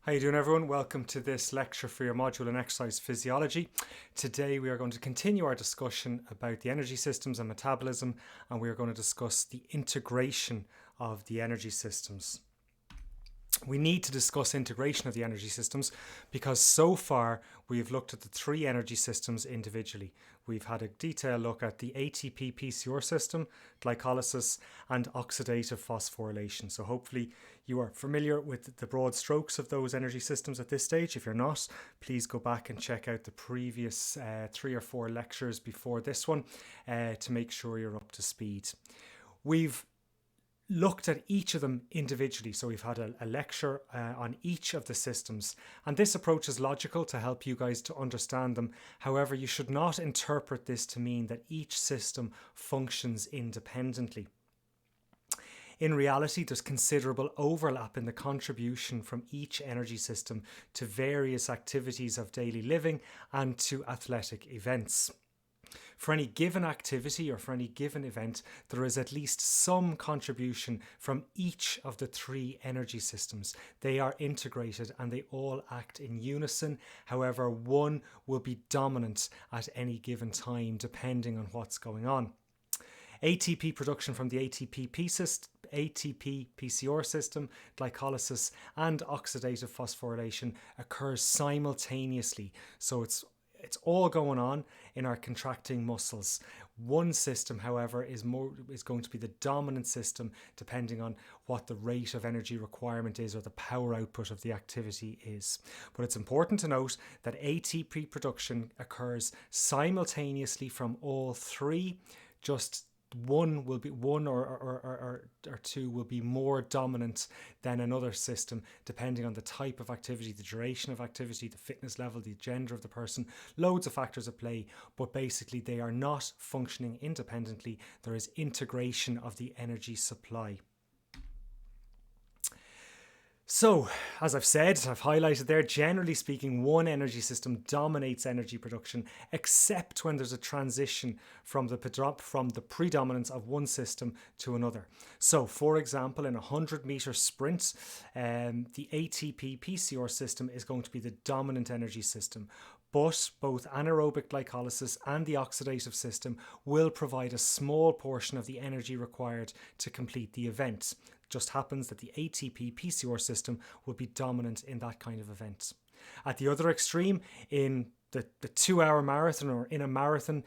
How you doing, everyone? Welcome to this lecture for your module in exercise physiology. Today we are going to continue our discussion about the energy systems and metabolism, and we are going to discuss the integration of the energy systems. We need to discuss integration of the energy systems because so far we've looked at the three energy systems individually. We've had a detailed look at the ATP PCR system, glycolysis, and oxidative phosphorylation. So hopefully you are familiar with the broad strokes of those energy systems at this stage. If you're not, please go back and check out the previous 3 or 4 lectures before this one to make sure you're up to speed. We've looked at each of them individually. So we've had a lecture on each of the systems, and this approach is logical to help you guys to understand them. However, you should not interpret this to mean that each system functions independently. In reality, there's considerable overlap in the contribution from each energy system to various activities of daily living and to athletic events. For any given activity or for any given event, there is at least some contribution from each of the three energy systems. They are integrated and they all act in unison. However, one will be dominant at any given time depending on what's going on. ATP production from the ATP PCR system, glycolysis, and oxidative phosphorylation occurs simultaneously. So it's all going on in our contracting muscles. One system, however, is going to be the dominant system depending on what the rate of energy requirement is or the power output of the activity is. But it's important to note that ATP production occurs simultaneously from all three. Just one or two will be more dominant than another system depending on the type of activity, the duration of activity, the fitness level, the gender of the person, loads of factors at play, but basically they are not functioning independently. There is integration of the energy supply. So, as I've said, I've highlighted there, generally speaking, one energy system dominates energy production, except when there's a transition from the predominance of one system to another. So, for example, in a 100-meter sprint, the ATP PCR system is going to be the dominant energy system. But both anaerobic glycolysis and the oxidative system will provide a small portion of the energy required to complete the event. Just happens that the ATP PCR system will be dominant in that kind of event. At the other extreme, in the 2-hour marathon or in a marathon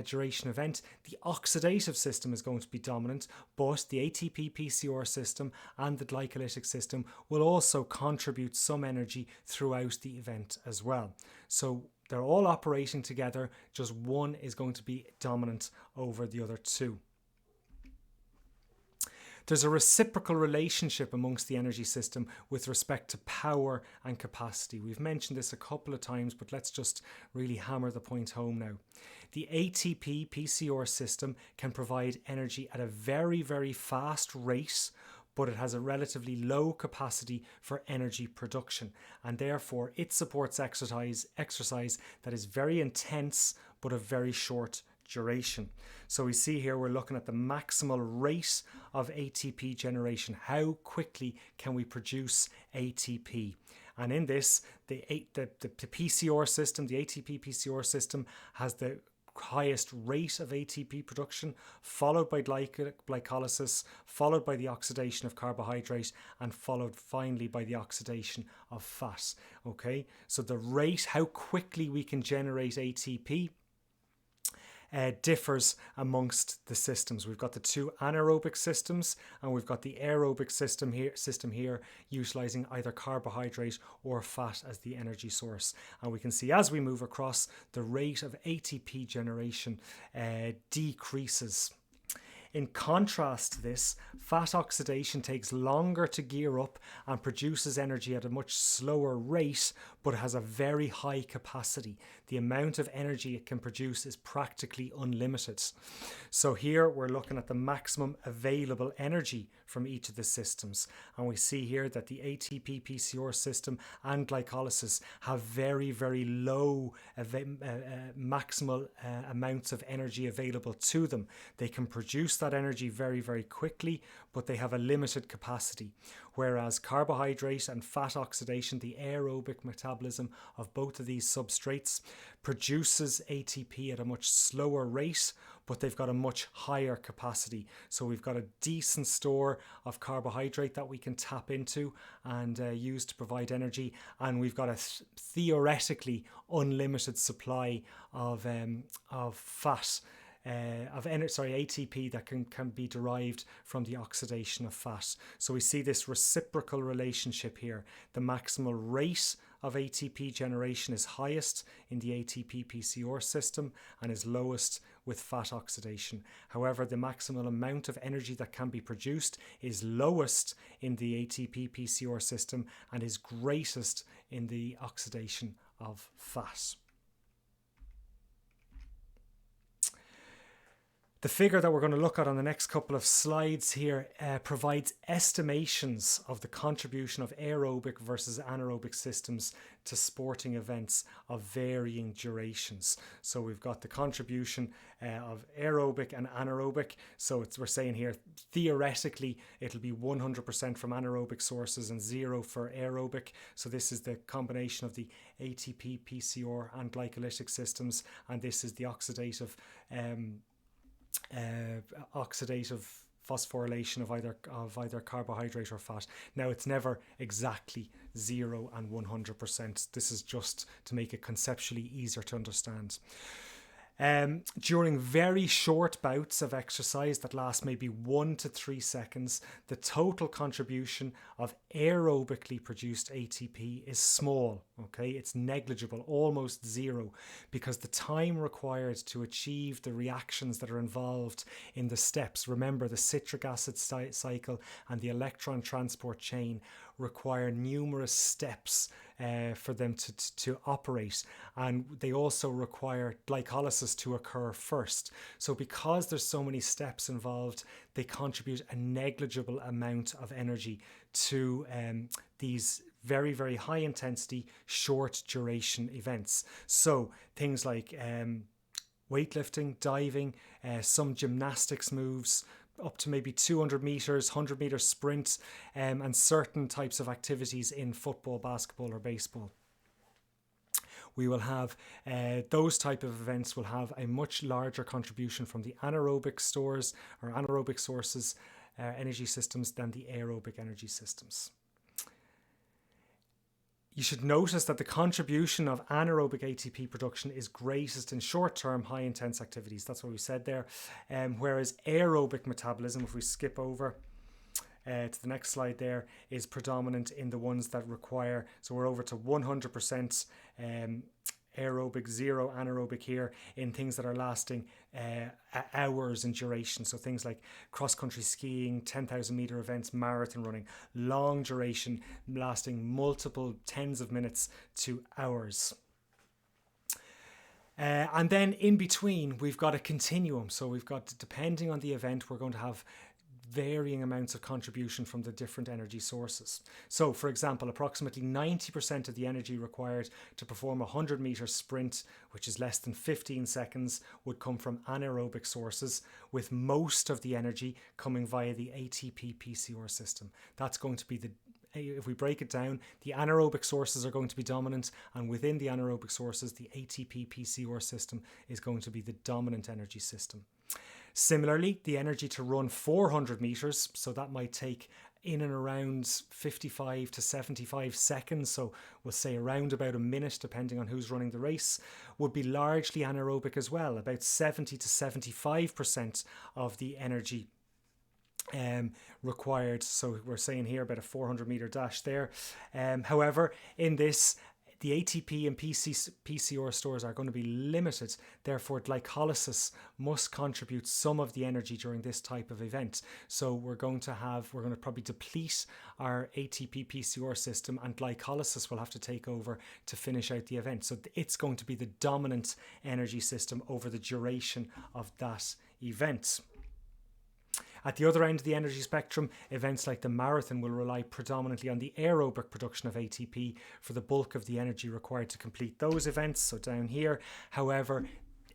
duration event, the oxidative system is going to be dominant, but the ATP PCR system and the glycolytic system will also contribute some energy throughout the event as well. So they're all operating together, just one is going to be dominant over the other two. There's a reciprocal relationship amongst the energy system with respect to power and capacity. We've mentioned this a couple of times, but let's just really hammer the point home now. The ATP PCR system can provide energy at a very, very fast rate, but it has a relatively low capacity for energy production, and therefore it supports exercise that is very intense but of very short duration. So we see here we're looking at the maximal rate of ATP generation. How quickly can we produce ATP? And in this, the PCR system, the ATP PCR system, has the highest rate of ATP production, followed by glycolysis, followed by the oxidation of carbohydrate, and followed finally by the oxidation of fat. Okay, so the rate, how quickly we can generate ATP, differs amongst the systems. We've got the two anaerobic systems and we've got the aerobic system here utilizing either carbohydrate or fat as the energy source. And we can see as we move across, the rate of ATP generation decreases. In contrast to this, fat oxidation takes longer to gear up and produces energy at a much slower rate, but has a very high capacity. The amount of energy it can produce is practically unlimited. So here we're looking at the maximum available energy from each of the systems. And we see here that the ATP PCR system and glycolysis have very, very low maximal amounts of energy available to them. They can produce that energy very, very quickly, but they have a limited capacity. Whereas carbohydrate and fat oxidation, the aerobic metabolism of both of these substrates, produces ATP at a much slower rate, but they've got a much higher capacity. So we've got a decent store of carbohydrate that we can tap into and use to provide energy, and we've got a theoretically unlimited supply of fat. ATP that can be derived from the oxidation of fat. So we see this reciprocal relationship here. The maximal rate of ATP generation is highest in the ATP-PCR system and is lowest with fat oxidation. However, the maximal amount of energy that can be produced is lowest in the ATP-PCR system and is greatest in the oxidation of fat. The figure that we're going to look at on the next couple of slides here provides estimations of the contribution of aerobic versus anaerobic systems to sporting events of varying durations. So we've got the contribution of aerobic and anaerobic. So we're saying here, theoretically, it'll be 100% from anaerobic sources and 0 for aerobic. So this is the combination of the ATP, PCR and glycolytic systems. And this is the oxidative phosphorylation of either carbohydrate or fat. Now, it's never exactly 0 and 100%. This is just to make it conceptually easier to understand. During very short bouts of exercise that last maybe 1 to 3 seconds, the total contribution of aerobically produced ATP is small, okay? It's negligible, almost 0, because the time required to achieve the reactions that are involved in the steps, remember the citric acid cycle and the electron transport chain require numerous steps for them to operate, and they also require glycolysis to occur first. So because there's so many steps involved, they contribute a negligible amount of energy to these very, very high intensity, short duration events. So things like weightlifting, diving, some gymnastics moves, up to maybe 200 meters, 100 meter sprints, and certain types of activities in football, basketball or baseball. We will have those type of events will have a much larger contribution from the anaerobic stores or anaerobic sources, energy systems, than the aerobic energy systems. You should notice that the contribution of anaerobic ATP production is greatest in short-term, high-intense activities. That's what we said there. Whereas aerobic metabolism, if we skip over to the next slide there, is predominant in the ones that require, so we're over to 100% aerobic, 0 anaerobic here, in things that are lasting hours in duration. So things like cross-country skiing, 10,000 meter events, marathon running, long duration, lasting multiple tens of minutes to hours. And then in between, we've got a continuum. So we've got, depending on the event, we're going to have varying amounts of contribution from the different energy sources. So, for example, approximately 90% of the energy required to perform a 100-meter sprint, which is less than 15 seconds, would come from anaerobic sources, with most of the energy coming via the ATP-PCR system. That's going to be if we break it down, the anaerobic sources are going to be dominant, and within the anaerobic sources, the ATP-PCR system is going to be the dominant energy system. Similarly, the energy to run 400 meters, so that might take in and around 55 to 75 seconds, so we'll say around about a minute depending on who's running the race, would be largely anaerobic as well. About 70 to 75% of the energy required. So we're saying here about a 400 meter dash there. However, in this, the ATP and PCR stores are going to be limited. Therefore, glycolysis must contribute some of the energy during this type of event. So we're going to probably deplete our ATP PCR system, and glycolysis will have to take over to finish out the event. So it's going to be the dominant energy system over the duration of that event. At the other end of the energy spectrum, events like the marathon will rely predominantly on the aerobic production of ATP for the bulk of the energy required to complete those events, so down here. However,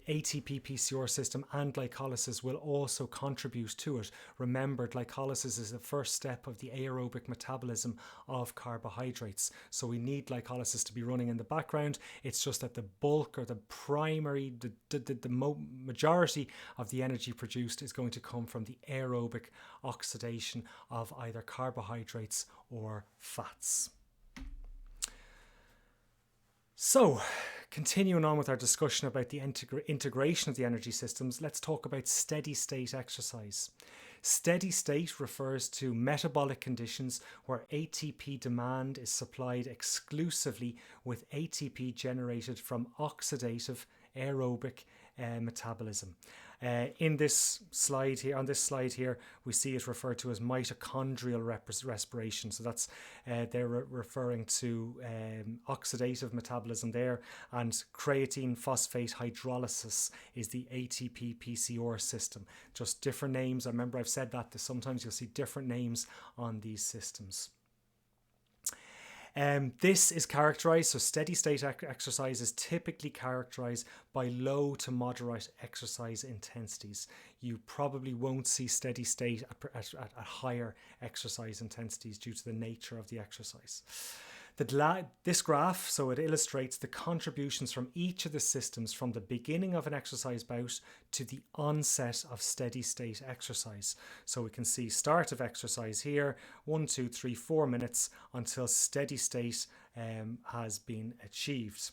ATP PCR system and glycolysis will also contribute to it. Remember, glycolysis is the first step of the aerobic metabolism of carbohydrates. So we need glycolysis to be running in the background. It's just that the bulk or the primary, majority of the energy produced is going to come from the aerobic oxidation of either carbohydrates or fats. So, continuing on with our discussion about the integration of the energy systems, let's talk about steady state exercise. Steady state refers to metabolic conditions where ATP demand is supplied exclusively with ATP generated from oxidative aerobic metabolism. In this slide here, on this slide here, we see it referred to as mitochondrial respiration. So that's they're referring to oxidative metabolism there, and creatine phosphate hydrolysis is the ATP PCR system. Just different names. I remember I've said that sometimes you'll see different names on these systems. This is characterized, so steady state exercise is typically characterized by low to moderate exercise intensities. You probably won't see steady state at higher exercise intensities due to the nature of the exercise. This graph, so it illustrates the contributions from each of the systems from the beginning of an exercise bout to the onset of steady state exercise. So we can see start of exercise here, 1, 2, 3, 4 minutes until steady state has been achieved.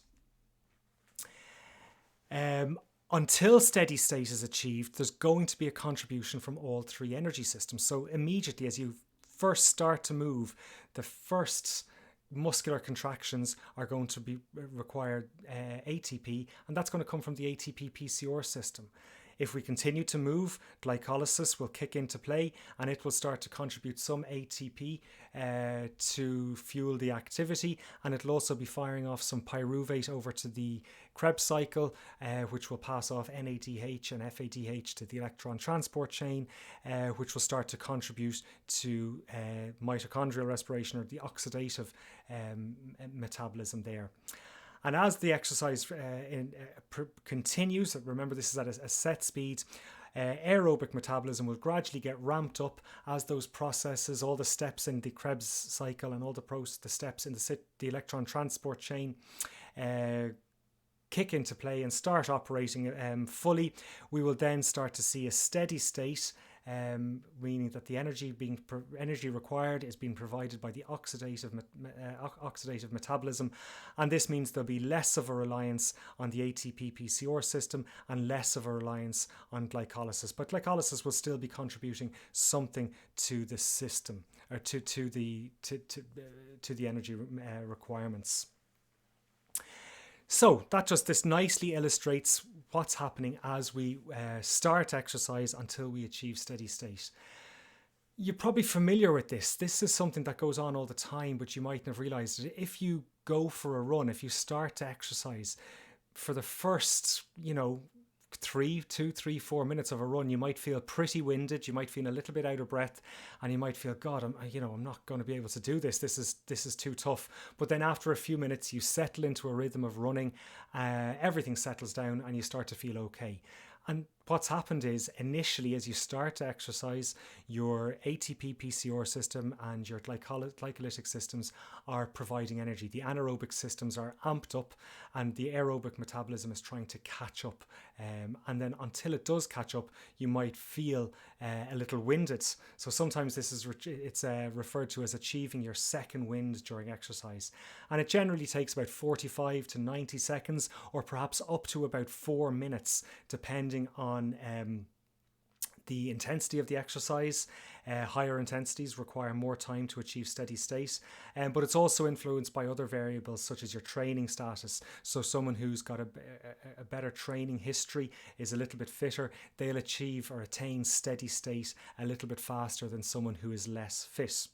Until steady state is achieved, there's going to be a contribution from all three energy systems. So immediately as you first start to move, the first muscular contractions are going to be require ATP, and that's going to come from the ATP PCR system. If we continue to move, glycolysis will kick into play and it will start to contribute some ATP to fuel the activity, and it'll also be firing off some pyruvate over to the Krebs cycle, which will pass off NADH and FADH to the electron transport chain, which will start to contribute to mitochondrial respiration, or the oxidative metabolism there. And as the exercise continues, remember this is at a set speed, aerobic metabolism will gradually get ramped up as those processes, all the steps in the Krebs cycle and all the steps in the electron transport chain kick into play and start operating fully. We will then start to see a steady state, meaning that the energy required is being provided by the oxidative metabolism, and this means there'll be less of a reliance on the ATP PCR system and less of a reliance on glycolysis. But glycolysis will still be contributing something to the system, or to the energy requirements. So this nicely illustrates what's happening as we start exercise until we achieve steady state. You're probably familiar with this. This is something that goes on all the time, but you mightn't have realized it. If you go for a run, if you start to exercise, for the first, 2, 3, 4 minutes of a run, you might feel pretty winded, you might feel a little bit out of breath, and you might feel, God, I'm not going to be able to do this. This is too tough. But then after a few minutes, you settle into a rhythm of running, everything settles down, and you start to feel okay. And what's happened is, initially, as you start to exercise, your ATP PCR system and your glycolytic systems are providing energy. The anaerobic systems are amped up, and the aerobic metabolism is trying to catch up. And then until it does catch up, you might feel a little winded. So sometimes it's referred to as achieving your second wind during exercise. And it generally takes about 45 to 90 seconds, or perhaps up to about 4 minutes, depending on the intensity of the exercise. Higher intensities require more time to achieve steady state, but it's also influenced by other variables such as your training status. So someone who's got a better training history, is a little bit fitter, they'll achieve or attain steady state a little bit faster than someone who is less fit.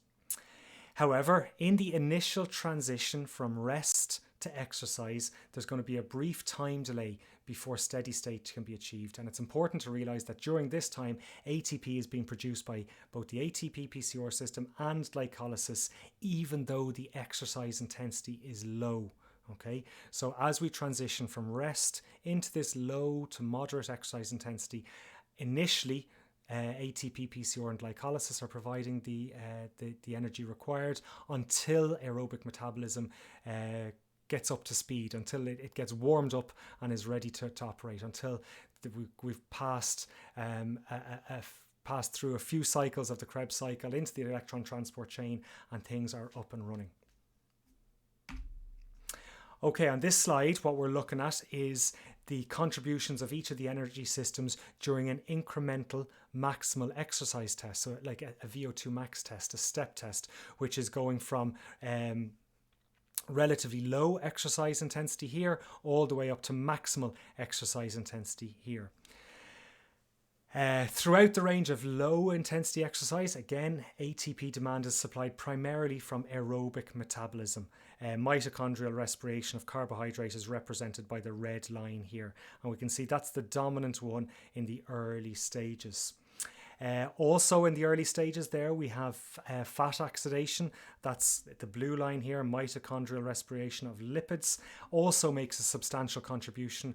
However, in the initial transition from rest to exercise, there's going to be a brief time delay before steady state can be achieved. And it's important to realize that during this time, ATP is being produced by both the ATP PCR system and glycolysis, even though the exercise intensity is low. Okay, so as we transition from rest into this low to moderate exercise intensity, initially ATP, PCR, and glycolysis are providing the energy required until aerobic metabolism gets up to speed, until it gets warmed up and is ready to operate, until we've passed passed through a few cycles of the Krebs cycle into the electron transport chain, and things are up and running. Okay, on this slide, what we're looking at is the contributions of each of the energy systems during an incremental maximal exercise test. So like a VO2 max test, a step test, which is going from relatively low exercise intensity here all the way up to maximal exercise intensity here. Throughout the range of low intensity exercise, again, ATP demand is supplied primarily from aerobic metabolism. Mitochondrial respiration of carbohydrate is represented by the red line here, and we can see that's the dominant one in the early stages. Also in the early stages there, we have fat oxidation. That's the blue line here. Mitochondrial respiration of lipids also makes a substantial contribution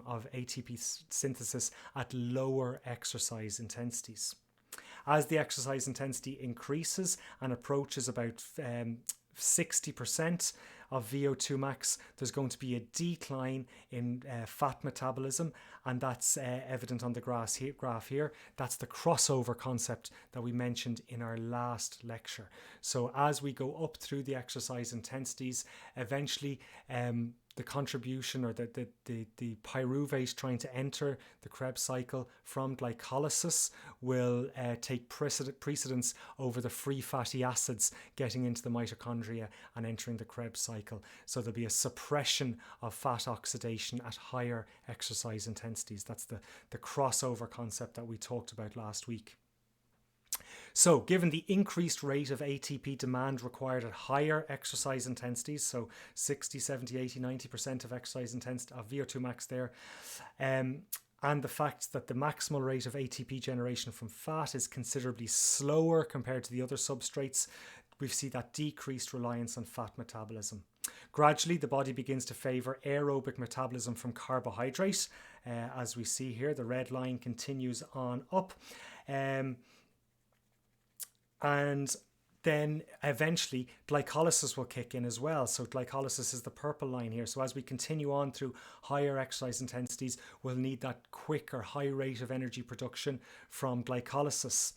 of ATP synthesis at lower exercise intensities. As the exercise intensity increases and approaches about 60% of VO2 max, there's going to be a decline in fat metabolism, and that's evident on the graph here. That's the crossover concept that we mentioned in our last lecture. So as we go up through the exercise intensities, eventually the contribution or the pyruvate trying to enter the Krebs cycle from glycolysis will take precedence over the free fatty acids getting into the mitochondria and entering the Krebs cycle. So there'll be a suppression of fat oxidation at higher exercise intensities. That's the crossover concept that we talked about last week. So given the increased rate of ATP demand required at higher exercise intensities, so 60, 70, 80, 90% of exercise intensity of VO2 max there, and the fact that the maximal rate of ATP generation from fat is considerably slower compared to the other substrates, we see that decreased reliance on fat metabolism. Gradually, the body begins to favour aerobic metabolism from carbohydrate. As we see here, the red line continues on up. And then eventually glycolysis will kick in as well. So glycolysis is the purple line here. So as we continue on through higher exercise intensities, we'll need that quick or high rate of energy production from glycolysis.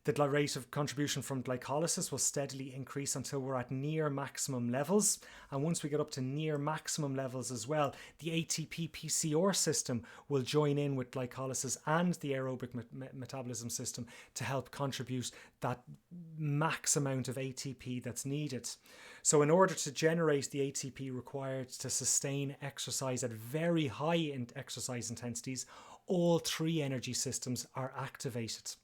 The rate of contribution from glycolysis will steadily increase until we're at near maximum levels. And once we get up to near maximum levels as well, the ATP PCR system will join in with glycolysis and the aerobic metabolism system to help contribute that max amount of ATP that's needed. So in order to generate the ATP required to sustain exercise at very high exercise intensities, all three energy systems are activated.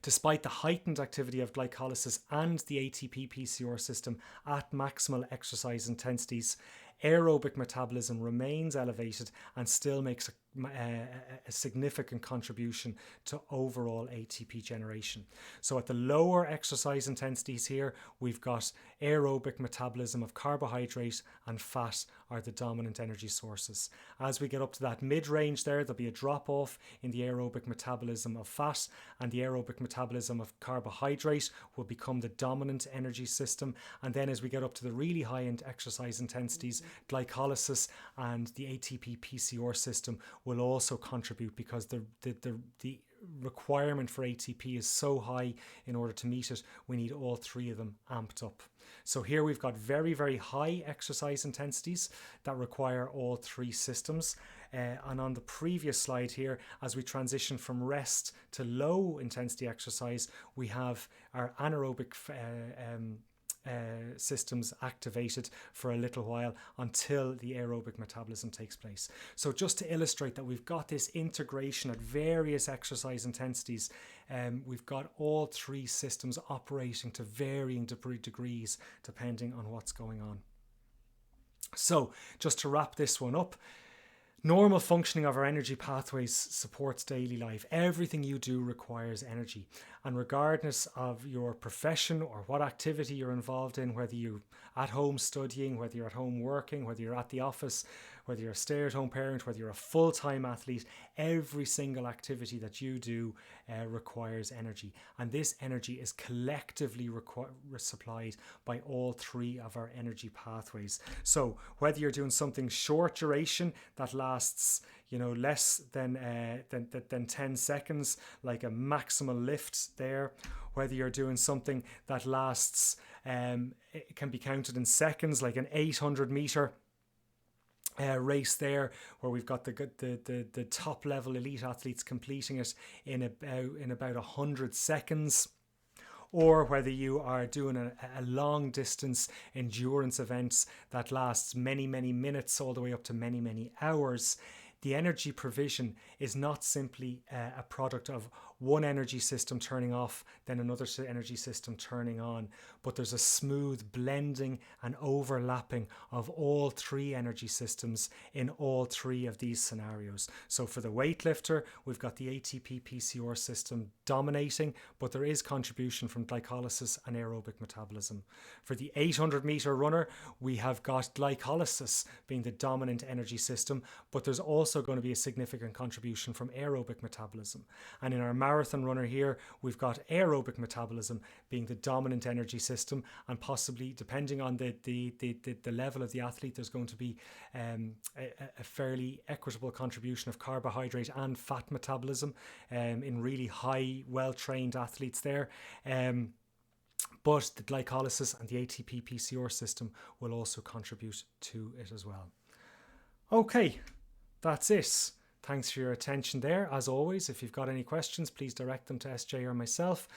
Despite the heightened activity of glycolysis and the ATP PCR system at maximal exercise intensities, aerobic metabolism remains elevated and still makes a significant contribution to overall ATP generation. So at the lower exercise intensities here, we've got aerobic metabolism of carbohydrate and fat are the dominant energy sources. As we get up to that mid-range there, there'll be a drop-off in the aerobic metabolism of fat, and the aerobic metabolism of carbohydrate will become the dominant energy system. And then as we get up to the really high-end exercise intensities, glycolysis and the ATP PCR system will also contribute, because the requirement for ATP is so high. In order to meet it, we need all three of them amped up. So here we've got very, very high exercise intensities that require all three systems. And on the previous slide here, as we transition from rest to low intensity exercise, we have our anaerobic systems activated for a little while until the aerobic metabolism takes place. So just to illustrate that we've got this integration at various exercise intensities, we've got all three systems operating to varying degrees depending on what's going on. So just to wrap this one up, normal functioning of our energy pathways supports daily life. Everything you do requires energy. And regardless of your profession or what activity you're involved in, whether you're at home studying, whether you're at home working, whether you're at the office, whether you're a stay-at-home parent, whether you're a full-time athlete, every single activity that you do requires energy. And this energy is collectively supplied by all three of our energy pathways. So whether you're doing something short duration that lasts, less than 10 seconds, like a maximal lift there, whether you're doing something that lasts, it can be counted in seconds, like an 800 meter race there, where we've got the top level elite athletes completing it in about 100 seconds, or whether you are doing a long distance endurance events that lasts many minutes all the way up to many hours. The energy provision is not simply a product of one energy system turning off, then another energy system turning on, but there's a smooth blending and overlapping of all three energy systems in all three of these scenarios. So for the weightlifter, we've got the ATP PCR system dominating, but there is contribution from glycolysis and aerobic metabolism. For the 800 meter runner, we have got glycolysis being the dominant energy system, but there's also going to be a significant contribution from aerobic metabolism. And in our marathon runner here, we've got aerobic metabolism being the dominant energy system, and possibly, depending on the level of the athlete, there's going to be a fairly equitable contribution of carbohydrate and fat metabolism in really high, well-trained athletes there. But the glycolysis and the ATP PCR system will also contribute to it as well. Okay, that's it. Thanks for your attention there. As always, if you've got any questions, please direct them to SJ or myself.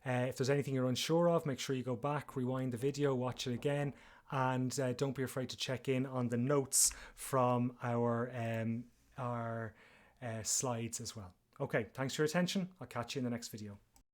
If there's anything you're unsure of, make sure you go back, rewind the video, watch it again, and don't be afraid to check in on the notes from our slides as well. Okay, thanks for your attention. I'll catch you in the next video.